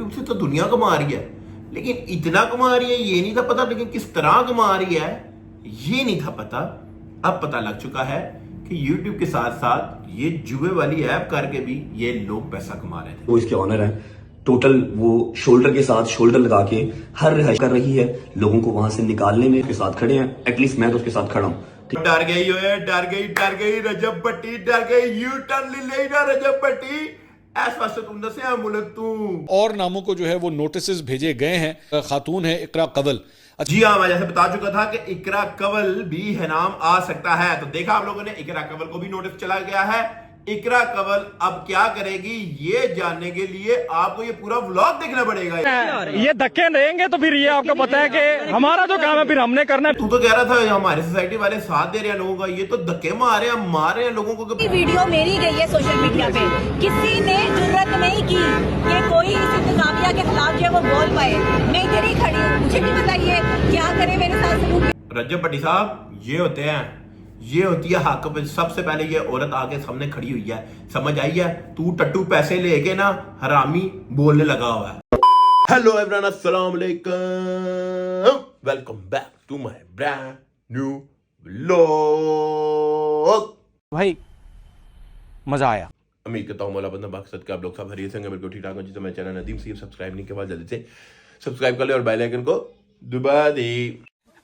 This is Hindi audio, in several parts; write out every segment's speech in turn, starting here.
यूट्यूब से तो दुनिया कमा रही है, लेकिन इतना कमा रही है ये नहीं था पता, लेकिन किस तरह कमा रही है ये नहीं था पता। अब पता लग चुका है कि यूट्यूब के साथ साथ ये जुए वाली ऐप करके भी ये लोग पैसा कमा रहे थे। वो इसके ऑनर है। टोटल वो शोल्डर के साथ शोल्डर लगा के हर रिहाइश कर रही है, लोगों को वहां से निकालने में उसके साथ खड़े हैं। एटलीस्ट मैं तो उसके साथ खड़ा हूँ। डर गई रजब भट्टी, डर गई यू टर्न ले लेना रजब भट्टी, ऐसा तुम दसे मुल्क तू। और नामों को जो है वो नोटिस भेजे गए हैं। खातून है इकरा कंवल। जी हाँ, मैं जैसे बता चुका था कि इकरा कंवल भी है नाम आ सकता है, तो देखा आप लोगों ने इकरा कंवल को भी नोटिस चला गया है। इकरा कंवल अब क्या करेगी ये जानने के लिए आपको ये पूरा व्लॉग देखना पड़ेगा। ये धक्के देंगे तो फिर ये आपको पता है कि हमारा जो काम है फिर हमने करना है। तू तो कह रहा था हमारे सोसाइटी वाले साथ दे रहे हैं लोगों का, ये तो धक्के मार रहे हैं लोगों को। वीडियो मेरी गई है सोशल मीडिया पे, किसी ने जुर्रत नहीं की कि कोई इस इंतजामिया के खिलाफ जो है वो बोल पाए। मैं इधर ही खड़ी हूँ, मुझे भी बताइए क्या करे मेरे साथ सलूक। रजब भट्टी साहब ये होती है हक। सबसे पहले ये औरत आके सामने खड़ी हुई है, समझ आई है? तू टट्टू पैसे लेके ना हरामी बोलने लगा हुआ है। हेलो एवरीवन, अस्सलाम वालेकुम, welcome back to my brand new vlog. भाई मजा आया। उम्मीद करता हूँ मौला बंदा मकसद के आप लोग सब हरियत से बिल्कुल ठीक ठाक हो। जिससे मैं चैनल नदीम से सब्सक्राइब नहीं के बाद जल्दी से सब्सक्राइब कर ले और बेल आइकन को दबा दे।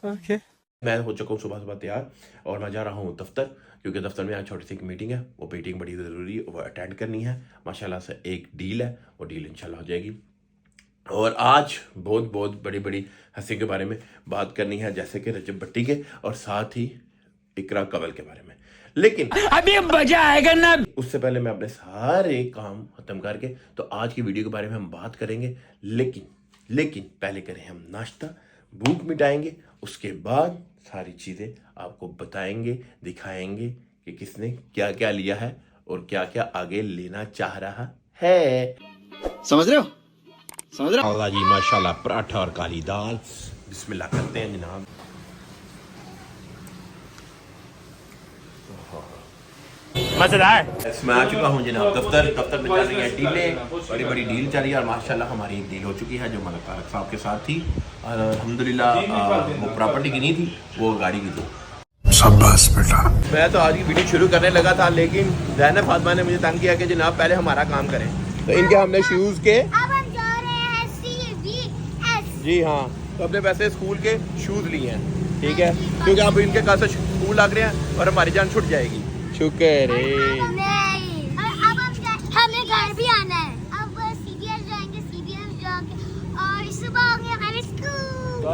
ओके। मैं हो चुका हूँ सुबह तैयार और मैं जा रहा हूँ दफ्तर, क्योंकि दफ्तर में आज छोटी सी एक मीटिंग है। वो मीटिंग बड़ी ज़रूरी है, वो अटेंड करनी है। माशाल्लाह से एक डील है, वो डील इंशाल्लाह हो जाएगी। और आज बहुत बड़ी हंसी के बारे में बात करनी है, जैसे कि रजब भट्टी के और साथ ही इकरा कंवल के बारे में। लेकिन अभी मजा आएगा ना। उससे पहले मैं अपने सारे काम खत्म करके तो आज की वीडियो के बारे में हम बात करेंगे। लेकिन पहले करें हम नाश्ता, भूख मिटाएंगे, उसके बाद सारी चीज़ें आपको बताएंगे, दिखाएंगे कि किसने क्या क्या लिया है और क्या क्या आगे लेना चाह रहा है। समझ रहे हो? अल्लाह जी माशाल्लाह, पराठा और काली दाल। बिस्मिल्लाह करते हैं जनाब। मजेदार। मैं आ चुका हूँ जनाब दफ्तर में चल रही है डीलें, बड़ी डील चल रही है। और माशाल्लाह हमारी एक डील हो चुकी है जो मलिक तारक साहब के साथ थी। और अल्हम्दुलिल्लाह वो प्रॉपर्टी की नहीं थी, वो गाड़ी की थी। शाबाश बेटा। मैं तो आज की वीडियो शुरू करने लगा था, लेकिन ज़ैनब फातिमा ने मुझे तंग किया कि जनाब पहले हमारा काम करें। तो इनके हमने शूज़ के, अब हम जा रहे हैं CVS। जी हाँ, तो अपने पैसे स्कूल के शूज़ लिए हैं, ठीक है, क्योंकि अब इनके कल से स्कूल लग रहे हैं और हमारी जान छुट जाएगी। शुक्र है। हमें घर भी आना है। अब CVS जाएंगे और सुबह होंगे हमारे स्कूल।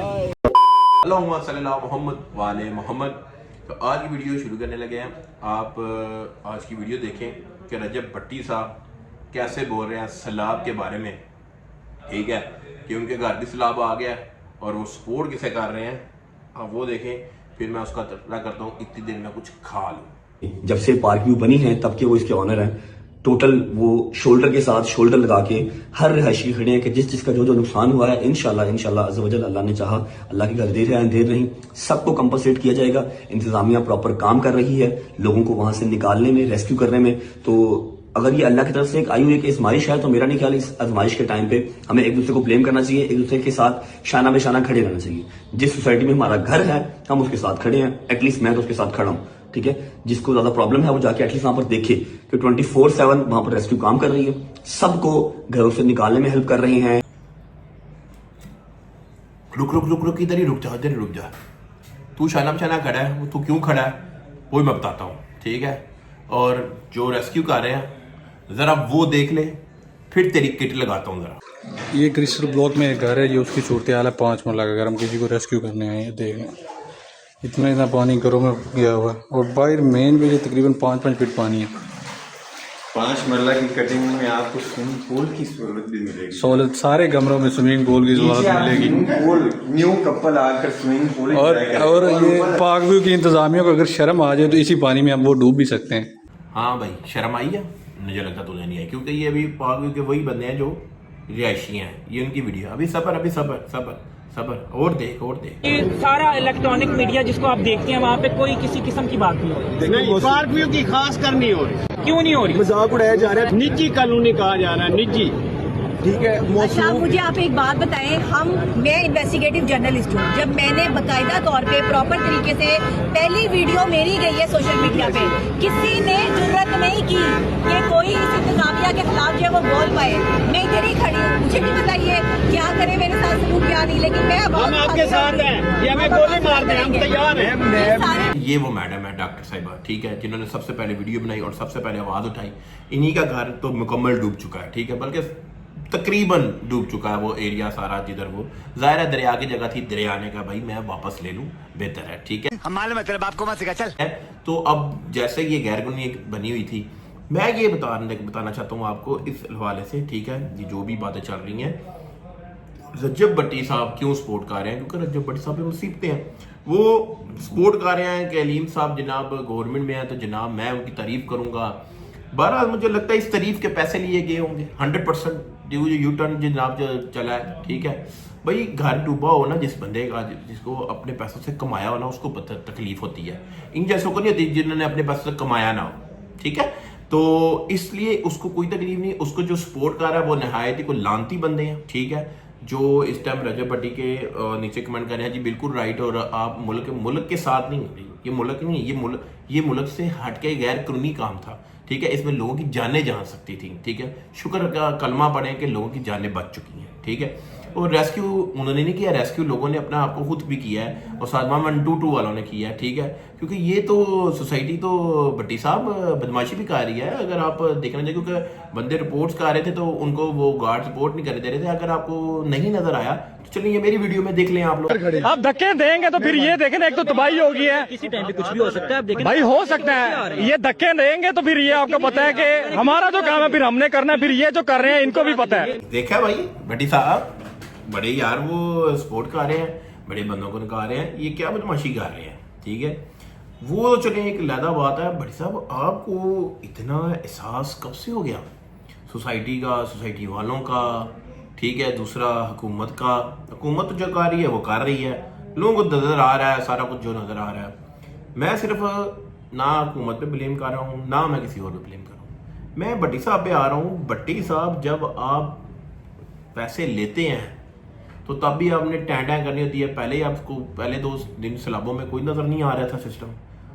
अल्लाहुम्मा सल्लल्लाहु मोहम्मद वाले मोहम्मद। तो आज की वीडियो शुरू करने लगे हैं। आप आज की वीडियो देखें कि रजब भट्टी साहब कैसे बोल रहे हैं सैलाब के बारे में, ठीक है, कि उनके घर भी सैलाब आ गया और वो सपोर्ट किसे कर रहे हैं। आप वो देखें, फिर मैं उसका तर्जुमा करता हूँ। इतनी देर में कुछ खा लूँ। जब से पार्क व्यू बनी है तब के वो इसके ऑनर है। टोटल वो शोल्डर के साथ शोल्डर लगा के हर रिहायशी खड़े हैं कि जिसका जो नुकसान हुआ है इंशाल्लाह अज़्ज़ व जल, अल्लाह ने चाहा, अल्लाह की घर देर नहीं, सबको कंपनसेट किया जाएगा। इंतजामिया प्रॉपर काम कर रही है, लोगों को वहां से निकालने में, रेस्क्यू करने में। तो अगर ये अल्लाह की तरफ से एक आई हुई एक आजमाइश है, तो मेरा नहीं ख्याल इस आजमाइश के टाइम पे हमें एक दूसरे को ब्लेम करना चाहिए, एक दूसरे के साथ शाना बेशाना खड़े रहना चाहिए। जिस सोसाइटी में हमारा घर है हम उसके साथ खड़े हैं, एटलीस्ट मैं तो उसके साथ खड़ा हूँ, ठीक है। जिसको ज्यादा प्रॉब्लम है वो जाके एटलीस्ट वहां पर देखे कि 24/7 वहां पर रेस्क्यू काम कर रही है, सबको घरों से निकालने में हेल्प कर रहे हैं। रुक इधर ही रुक जा। तू शाना खड़ा है, तू क्यों खड़ा है वो मैं बताता हूँ, ठीक है। और जो रेस्क्यू कर रहे हैं जरा वो देख ले, फिर तेरी किट लगाता हूँ जरा। ये क्रिस्टल ब्लॉक में एक घर है, ये उसकी सूरत हाल है। 5 मिनट लगा अगर हम किसी को रेस्क्यू करने आए हैं। देखें इतना पानी घरों में गया हुआ है और बाहर मेन पे तकरीबन 5-5 फीट पानी है। 5 मरला की कटिंग में आपको स्विमिंग पूल की सहूलत भी मिलेगी। सहूलत सारे कमरों में स्विमिंग पूल की सहूलत मिलेगी। न्यू कपल आकर स्विमिंग पूल और ये पार्क व्यू की इंतजामिया को अगर शर्म आ जाए तो इसी पानी में हम वो डूब भी सकते हैं। हाँ भाई, शर्म आई है? मुझे लगता तुझे नहीं आई, क्योंकि ये अभी पार्क व्यू के वही बंदे हैं जो रिहायशी हैं। ये उनकी वीडियो अभी सबर और देख। ये सारा इलेक्ट्रॉनिक मीडिया जिसको आप देखते हैं वहाँ पे कोई किसी किस्म की बात नहीं हो रही। पार्क व्यू की खास कर नहीं हो रही। क्यों नहीं हो रही? मजाक उड़ाया जा रहा है, निजी कानूनी कहा जा रहा है, निजी ठीक है। अच्छा मुझे आप एक बात बताएं, मैं इन्वेस्टिगेटिव जर्नलिस्ट हूँ। जब मैंने बाकायदा तौर पे प्रॉपर तरीके से पहली वीडियो मेरी गई है सोशल मीडिया पे, किसी ने जुर्रत नहीं की कि कोई इस इंतजामिया के खिलाफ जो है वो बोल पाए। मैं इधर ही खड़ी हूँ, मुझे भी बताइए क्या करे मेरे साथ सलूक क्या नहीं, लेकिन मैं हम आपके साथ हैं, ये हमें गोली मार दें, हम तैयार हैं। ये वो मैडम है डॉक्टर साहिबा, ठीक है, जिन्होंने सबसे पहले वीडियो बनाई और सबसे पहले आवाज उठाई। इन्हीं का घर तो मुकम्मल डूब चुका है, ठीक है, बल्कि तकरीबन डूब चुका है वो एरिया सारा, जिधर वो जाहिर है दरिया की जगह थी, दरिया ने कहा भाई मैं वापस ले लूं, बेहतर है, ठीक है। हम मालूम है तेरे बाप को मत सिखा, चल। तो अब जैसे ये गैर कानूनी बनी हुई थी, मैं ये बताना चाहता हूँ आपको इस हवाले से, ठीक है, ये जो भी बातें चल रही हैं, रजब भट्टी साहब क्यों सपोर्ट कर रहे हैं, क्योंकि रजब भट्टी साहब पे मुसीबतें हैं। वो सपोर्ट कर रहे हैं कि अलीम साहब जनाब गवर्नमेंट में है तो जनाब मैं उनकी तारीफ करूंगा। बहरहाल मुझे लगता है इस तारीफ के पैसे लिए गए होंगे 100%। जो यू टर्न जनाब जो चला है, ठीक है भाई, घर डूबा हो ना जिस बंदे का, जिसको अपने पैसों से कमाया हो ना, उसको तकलीफ होती है। इन जैसों को नहीं होती जिन्होंने अपने पैसों से कमाया ना हो, ठीक है। तो इसलिए उसको कोई तकलीफ नहीं। उसको जो सपोर्ट कर रहा है वो नहायत ही को लानती बंदे हैं, ठीक है, जो इस टाइम रजब भट्टी के नीचे कमेंट कर रहे हैं जी बिल्कुल राइट, और आप मुल्क के साथ नहीं, ये मुल्क नहीं है, ये मुल्क से हट के गैर कानूनी काम था, ठीक है, इसमें लोगों की जानें जा सकती थी, ठीक है। शुक्र का कलमा पढ़ें कि लोगों की जानें बच चुकी हैं, ठीक है। और रेस्क्यू उन्होंने नहीं किया, रेस्क्यू लोगों ने अपना आपको खुद भी किया है, और साथ में 122 वालों ने किया है, ठीक है, क्योंकि ये तो सोसाइटी तो भट्टी साहब बदमाशी भी कर रही है। अगर आप देखना चाहिए, क्योंकि बंदे रिपोर्ट्स कर रहे थे तो उनको वो गार्ड रिपोर्ट नहीं कर दे रहे थे। अगर आपको नहीं नजर आया तो चलिए मेरी वीडियो में देख लें आप लोग। आप धक्के देंगे तो फिर ये देखें, एक तो तबाही होगी है, किसी टाइम पे कुछ भी हो सकता है, आप देखें भाई हो सकता है। ये धक्के देंगे तो फिर ये आपको पता है कि हमारा जो काम है फिर हमने करना है, फिर ये जो कर रहे हैं इनको भी पता है। देखा भाई भट्टी साहब बड़े यार वो सपोर्ट कर रहे हैं, बड़े बंदों को निकाल रहे हैं, ये क्या बदमाशी कर रहे हैं, ठीक है। वो चले एक लहदा बात है, भट्टी साहब आपको इतना एहसास कब से हो गया सोसाइटी का, सोसाइटी वालों का, ठीक है, दूसरा हुकूमत का। हुकूमत तो जो कर रही है वो कर रही है, लोगों को नजर आ रहा है सारा कुछ जो नजर आ रहा है। मैं सिर्फ ना हुकूमत पे ब्लेम कर रहा हूँ, ना मैं किसी और पे ब्लेम कर रहा हूँ, मैं भट्टी साहब पे आ रहा हूँ। भट्टी साहब जब आप पैसे लेते हैं तो तब भी आपने टैंडा करनी होती है। पहले ही आपको पहले 2 दिन सैलाबों में कोई नजर नहीं आ रहा था सिस्टम,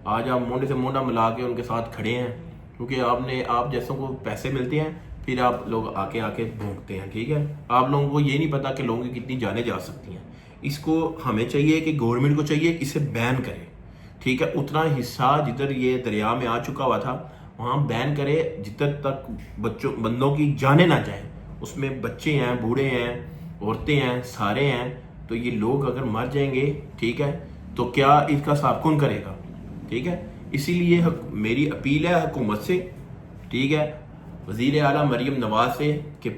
आज आप मोंडे से मोंडा मिला के उनके साथ खड़े हैं, क्योंकि आप जैसों को पैसे मिलते हैं फिर आप लोग आके भोंकते हैं, ठीक है। आप लोगों को ये नहीं पता कि लोगों की कितनी जानें जा सकती हैं। इसको हमें चाहिए कि गवर्नमेंट को चाहिए इसे बैन करे, ठीक है। उतना हिस्सा जिधर ये दरिया में आ चुका हुआ था वहाँ बैन करे, जिधर तक बंदों की जाने ना जाए। उसमें बच्चे हैं, बूढ़े हैं, औरतें हैं, सारे हैं, तो ये लोग अगर मर जाएंगे, ठीक है, तो क्या इसका हिसाब कौन करेगा, ठीक है। इसीलिए मेरी अपील है हुकूमत से, ठीक है, वजीर आला मरियम नवाज से, कि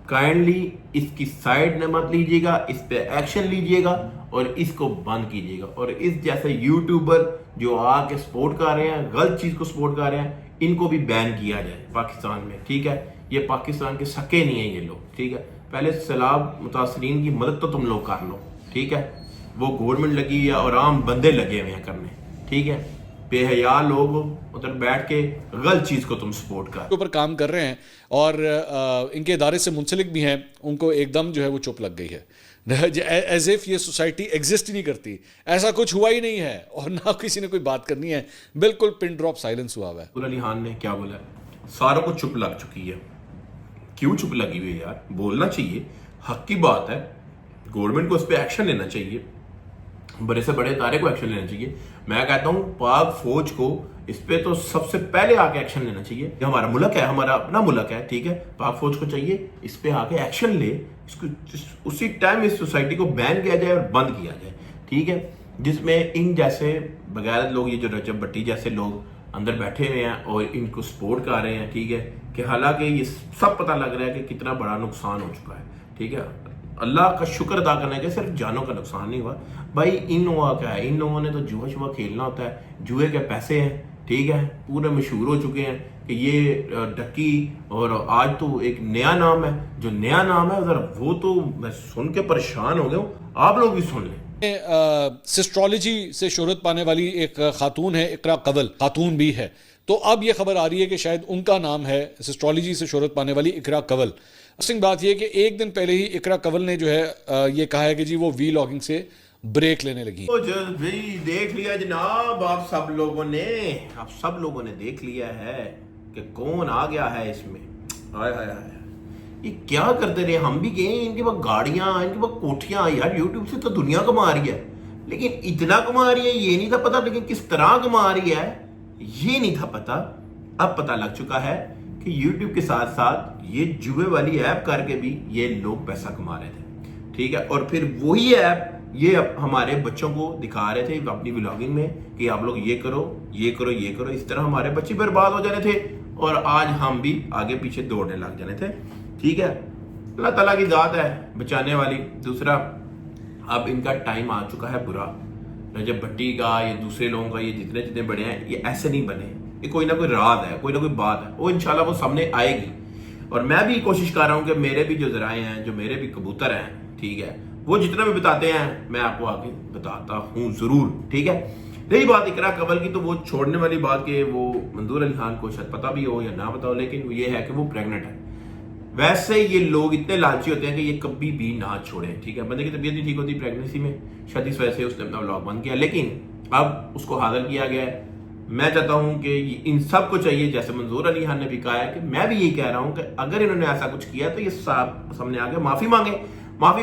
काइंडली इसकी साइड न मत लीजिएगा, इस पे एक्शन लीजिएगा और इसको बंद कीजिएगा। और इस जैसे यूट्यूबर जो आके सपोर्ट कर रहे हैं, गलत चीज को सपोर्ट कर रहे हैं, इनको भी बैन किया जाए पाकिस्तान में, ठीक है। ये पाकिस्तान के सके नहीं है ये लोग, ठीक है। पहले सैलाब मुतासरीन की मदद तो तुम लोग कर लो, ठीक है। वो गवर्नमेंट लगी है और आम बंदे लगे हुए हैं करने, ठीक है। बेहया लोग उधर बैठ के गलत चीज को तुम सपोर्ट कर ऊपर काम कर रहे हैं और इनके इदारे से मुंसलिक भी हैं, उनको एकदम जो है वो चुप लग गई है, एज इफ ये सोसाइटी एग्जिस्ट ही नहीं करती, ऐसा कुछ हुआ ही नहीं है और ना किसी ने कोई बात करनी है, बिल्कुल पिन ड्रॉप साइलेंस हुआ हुआ है। अली खान ने क्या बोला, सारों को चुप लग चुकी है। क्यों चुप लगी हुई है यार, बोलना चाहिए, हक की बात है, गवर्नमेंट को इस पर एक्शन लेना चाहिए, बड़े से बड़े इदारे को एक्शन लेना चाहिए। मैं कहता हूं पाक फौज को इस पे तो सबसे पहले आके एक्शन लेना चाहिए। ये हमारा मुल्क है, हमारा अपना मुल्क है, ठीक है। पाक फौज को चाहिए इस पे आके एक्शन ले, इसको उसी टाइम इस सोसाइटी को बैन किया जाए और बंद किया जाए, ठीक है। जिसमें इन जैसे बगैर लोग, ये जो रजब भट्टी जैसे लोग अंदर बैठे हुए हैं और इनको सपोर्ट कर रहे हैं, ठीक है, कि हालांकि ये सब पता लग रहा है कि कितना बड़ा नुकसान हो चुका है, ठीक है। अल्लाह का शुक्र अदा करना है कि सिर्फ जानों का नुकसान नहीं हुआ। भाई इन लोगों क्या है, इन लोगों ने तो जुआ खेलना होता है, जुए के पैसे हैं, ठीक है, पूरे मशहूर हो चुके हैं कि ये डक्की, और आज तो एक नया नाम है, जो नया नाम है उधर, वो तो मैं सुन के परेशान हो गया हूँ, आप लोग भी सुन लें। सिस्ट्रोलॉजी से शोहरत पाने वाली एक खातून है, इकरा कवल खातून भी है, तो अब ये खबर आ रही है कि शायद उनका नाम है, सिस्ट्रोलॉजी से शोहरत पाने वाली इकरा कवल। इंटरेस्टिंग बात यह कि एक दिन पहले ही इकरा कंवल ने जो है ये कहा है कि जी वो वीलॉगिंग से ब्रेक लेने लगी। तो जी देख लिया जनाब, आप सब लोगों ने देख लिया है कि कौन आ गया है इसमें। हाय हाय हाय, ये क्या करते रहे, हम भी गए, इनके पास गाड़ियां, इनके पास कोठियां, यार यूट्यूब से तो दुनिया कमा रही है, लेकिन इतना कमा रही है ये नहीं था पता, लेकिन किस तरह कमा रही है ये नहीं था पता। अब पता लग चुका है कि यूट्यूब के साथ साथ ये जुए वाली ऐप करके भी ये लोग पैसा कमा रहे थे, ठीक है। और फिर वही ऐप ये हमारे बच्चों को दिखा रहे थे अपनी व्लॉगिंग में कि आप लोग ये करो ये करो ये करो, इस तरह हमारे बच्चे बर्बाद हो जाने थे और आज हम भी आगे पीछे दौड़ने लग जाने थे, ठीक है। अल्लाह ताला की जात है बचाने वाली। दूसरा, अब इनका टाइम आ चुका है बुरा। रजब भट्टी का, ये दूसरे लोगों का, ये जितने जितने बड़े हैं, ये ऐसे नहीं बने, ये कोई ना कोई राज है, कोई ना कोई बात है, वो इंशाल्लाह वो सामने आएगी। और मैं भी कोशिश कर रहा हूँ कि मेरे भी जो जराए हैं, जो मेरे भी कबूतर हैं, ठीक है, वो जितना भी बताते हैं मैं आपको आगे बताता हूँ जरूर, ठीक है। रही बात इकरा कंवल की, तो वो छोड़ने वाली बात के वो मंजूर अली खान को शायद पता भी हो या ना पता हो, लेकिन ये है कि वो प्रेग्नेंट है। वैसे ये लोग इतने लालची होते हैं कि ये कभी भी ना छोड़े, ठीक है। बंदे की तबीयत नहीं ठीक होती प्रेगनेंसी में, शायद इस वजह से उसने अपना व्लॉग बंद किया, लेकिन अब उसको हाजिर किया गया है। मैं चाहता हूं कि इन सब को चाहिए, जैसे मंजूर अली खान ने भी कहा है कि मैं भी यही कह रहा हूं कि अगर इन्होंने ऐसा कुछ किया तो ये सामने आके माफी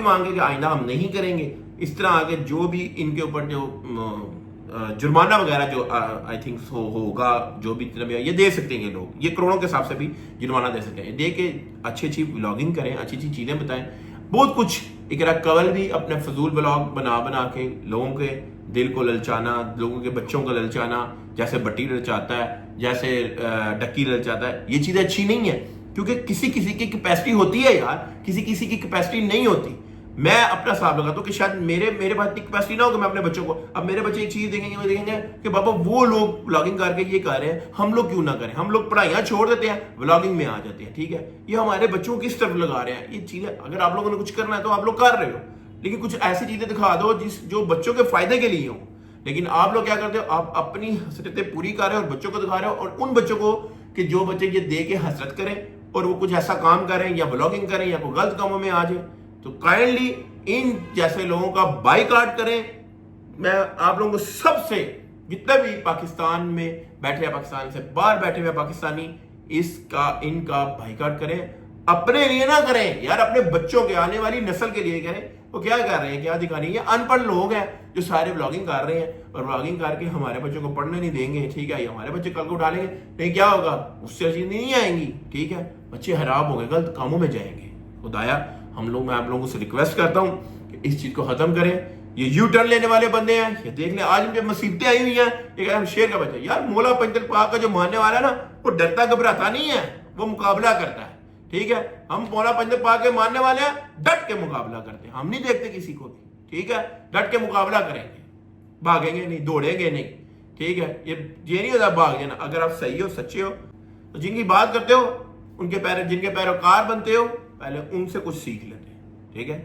मांगे कि आइंदा हम नहीं करेंगे इस तरह। आगे जो भी इनके ऊपर जो जुर्माना वगैरह जो आई थिंक होगा, जो भी इतना भी ये दे सकते हैं, ये लोग ये करोड़ों के हिसाब से भी जुर्माना दे सकते हैं। दे के अच्छी व्लॉगिंग करें, अच्छी चीजें बताएं, बहुत कुछ। इकरा कंवल भी अपने फजूल व्लॉग बना के लोगों के दिल को ललचाना, लोगों के बच्चों को ललचाना, जैसे भट्टी ललचाता है, जैसे डक्की ललचाता है, ये चीजें अच्छी नहीं है, क्योंकि किसी की कैपेसिटी होती है यार, किसी की कैपेसिटी नहीं होती। मैं अपना हिसाब लगाता हूँ कि शायद मेरे पास इतनी कैपेसिटी ना हो कि मैं अपने बच्चों को, अब मेरे बच्चे एक चीज देखेंगे, वो देखेंगे कि बाबा वो लोग व्लॉगिंग करके ये कर रहे हैं, हम लोग क्यों ना करें। हम लोग पढ़ाइयां छोड़ देते हैं, व्लॉगिंग में आ जाते हैं, ठीक है। ये हमारे बच्चों को किस तरफ लगा रहे हैं ये चीजें। अगर आप लोगों ने कुछ करना है तो आप लोग कर रहे हो, लेकिन कुछ ऐसी चीजें दिखा दो जो बच्चों के फायदे के लिए हो। लेकिन आप लोग क्या करते हो, आप अपनी हसरतें पूरी कर रहे हो और बच्चों को दिखा रहे हो, और उन बच्चों को कि जो बच्चे ये दे के हसरत करें और वो कुछ ऐसा काम करें या व्लॉगिंग करें या कोई गलत कामों में आ जाए, तो काइंडली इन जैसे लोगों का बाइकआउट करें। मैं आप लोगों को सबसे, जितने भी पाकिस्तान में बैठे हैं, पाकिस्तान से बाहर बैठे हुए पाकिस्तानी, इनका बाइकआउट करें, अपने लिए ना करें यार, अपने बच्चों के, आने वाली नस्ल के लिए करें। वो क्या कर रहे हैं, क्या दिखा रहे हैं, ये अनपढ़ लोग हैं जो सारे व्लॉगिंग कर रहे हैं और व्लॉगिंग करके हमारे बच्चों को पढ़ने नहीं देंगे, ठीक है। ये हमारे बच्चे कल को उठा लेंगे, नहीं क्या होगा, उससे चीज नहीं आएंगी, ठीक है। बच्चे खराब हो गए, गलत कामों में जाएंगे। खुदाया मैं आप लोगों से रिक्वेस्ट करता हूं कि इस चीज को खत्म करें। ये यू टर्न लेने वाले बंदे हैं, ये देख ले आज इनके मुसीबतें आई हुई हैं। ये कह रहे हैं शेर का बच्चा, यार मौला पंजल पाक का जो मानने वाला है ना, वो डरता घबराता नहीं है, वो मुकाबला करता है, ठीक है। हम मौला पंजल पाक के मानने वाले हैं, डट के मुकाबला करते हैं, हम नहीं देखते किसी को भी, ठीक है। डट के मुकाबला करेंगे, भागेंगे नहीं, दौड़ेंगे नहीं, ठीक है। ये नहीं होता भाग जाना। अगर आप सही हो, सच्चे हो, तो जिनकी बात करते हो जिनके पैरोकार बनते हो, पहले उनसे कुछ सीख लेते हैं, ठीक है।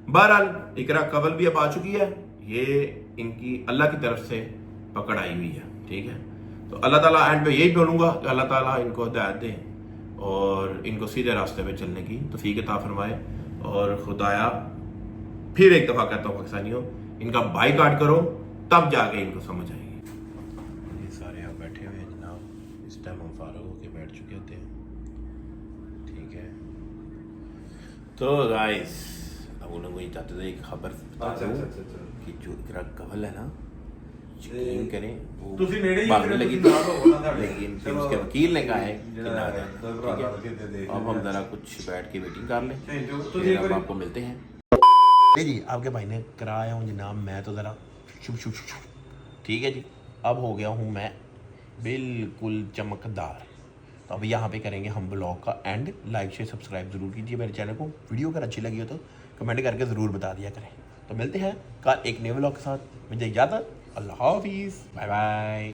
बहरहाल इकरा कंवल भी अब आ चुकी है, ये इनकी अल्लाह की तरफ से पकड़ आई हुई है, ठीक है। तो अल्लाह ताला एंड पे यही बोलूंगा कि अल्लाह ताला इनको हिदायत दे और इनको सीधे रास्ते पे चलने की तौफीक अता फरमाए। और खुदाया फिर एक दफा कहता हूँ पाकिस्तानियों, इनका बाइकआउट करो, तब जाके इनको समझ आएगी। ये सारे यहाँ बैठे हुए हैं जनाब, इस टाइम हम फारूक होके बैठ चुके होते हैं, ठीक है। तो गाइस अब उन लोगों चाहते थे एक खबर कि जो इकरा कंवल है ना, यकीन करें वो भागने लगी थी, लेकिन फिर उसके वकील ने कहा है कि ना जाए, ठीक है। अब हम जरा कुछ बैठ के मीटिंग कर लें, फिर अब आपको मिलते हैं। जी आपके भाई ने कराया हूँ जनाब, मैं तो ज़रा शुभ, ठीक है जी। अब हो गया हूँ मैं बिल्कुल चमकदार। तो अब यहाँ पे करेंगे हम ब्लॉग का एंड। लाइक शेयर सब्सक्राइब जरूर कीजिए मेरे चैनल को। वीडियो अगर अच्छी लगी हो तो कमेंट करके ज़रूर बता दिया करें। तो मिलते हैं कल एक नए ब्लॉग के साथ। मुझे इजाज़त, अल्लाह हाफिज़, बाय बाय।